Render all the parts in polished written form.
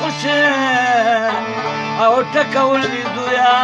خوشې او ټکول وي زویا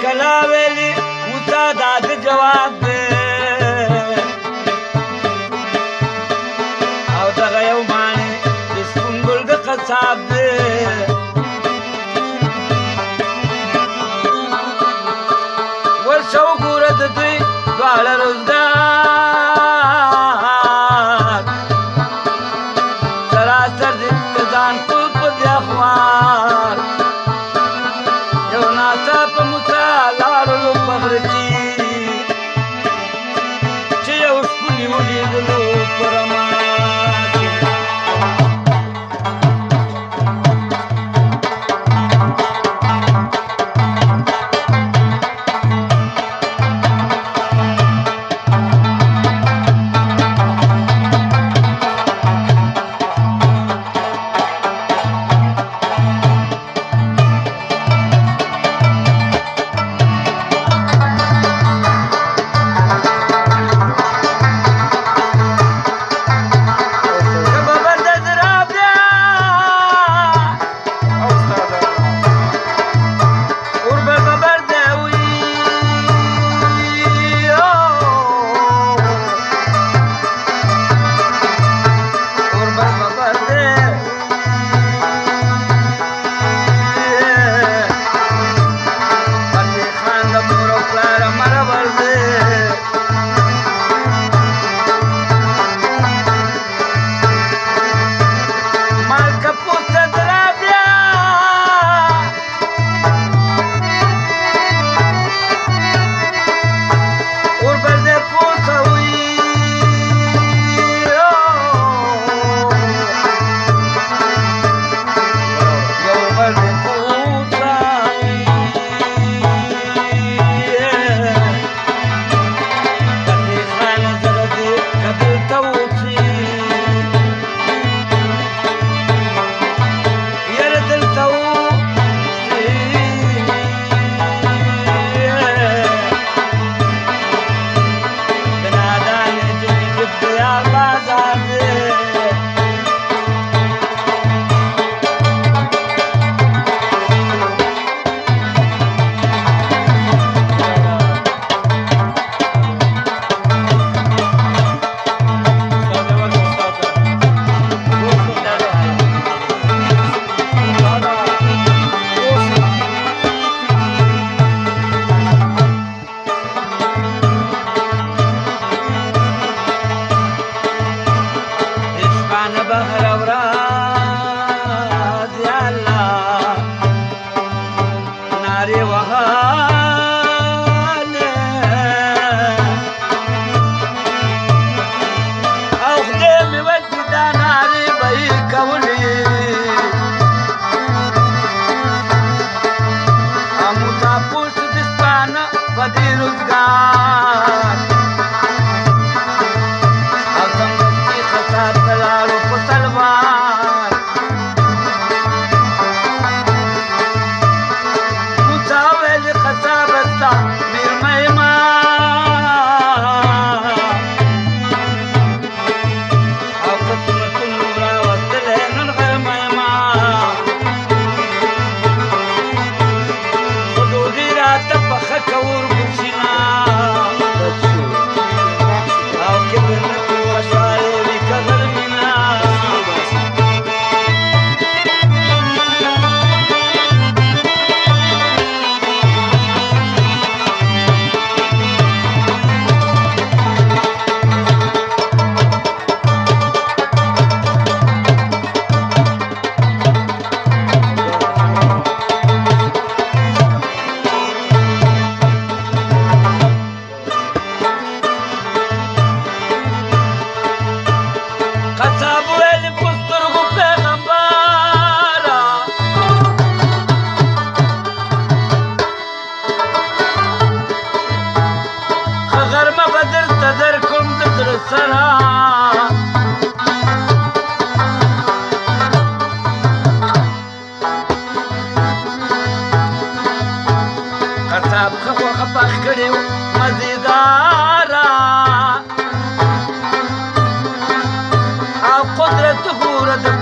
کلا ویلی موسی داد جواب دے او دغه یو معنی د سپنګل د قصاب دے ورشو ګوره د دوی دواړه روزګار سراسر دې ځان ټول په دې اخبار یو ناڅاپه موسی لاړلو په غره کې چې یو شپون یې ولیدلو په رمه کې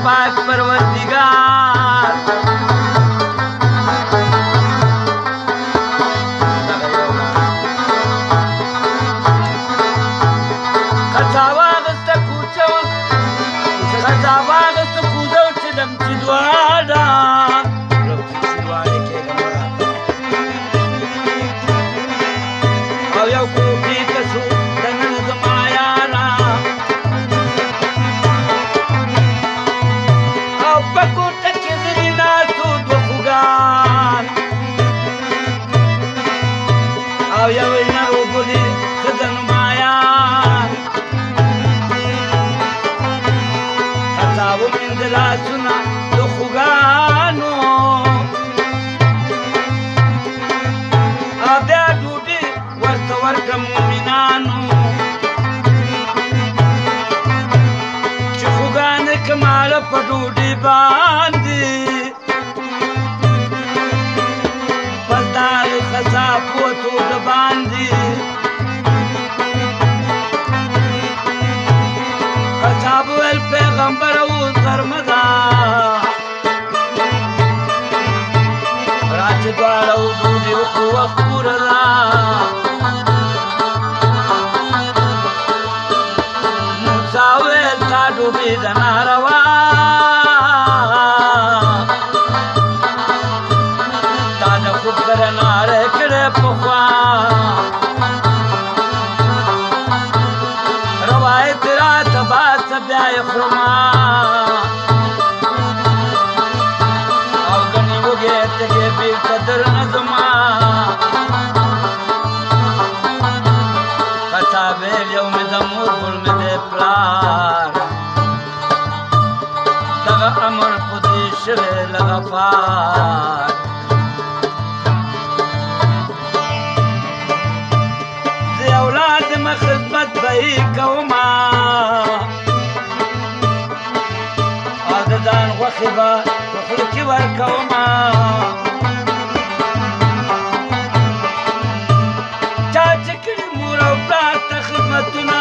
पाक परवरदिगार कथावा ښکلي ښځه نمایان قصابو مینځه لاسونه د خوږانو او بیا ډوډۍ ورته ورکړه مومنانو چې خوږانې کماله په ډوډۍ باندې پس د هغې قصاب ووتو د باندې قصاب وویل پیغمبره اوس غرمه ده راځه دواړه ډوډۍ وخورو وخت پوره ده موسی وویل تا ډوډۍ ده ناروا تا د خوب سره ناره کړې پخوا روایت راته باسه بیا یې خورما او ګنې وږې تږې بېرته درنه ځما قصاب ویل یو مې د مور بل مې د پلار دغه امر په دې شوی له غفار زه اولاد مه خدمت به یې کومه او د ځان غوښې به په خوله کې ورکومه چا چې کړي مور او پلار ته خدمتونه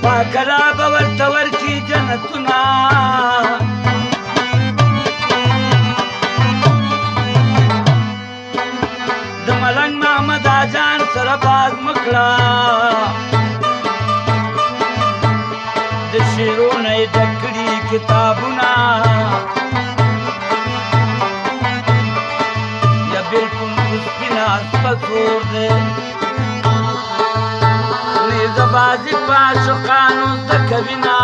پاکلا به ورته ورکړي جنتونه د ملنګ محمد اجان سره باز مکړه د شعرونه یې ډک کړي کتابونه یا بلکل سپینه سپه سور دی نیزه بازي په عاشقانو زده کوینه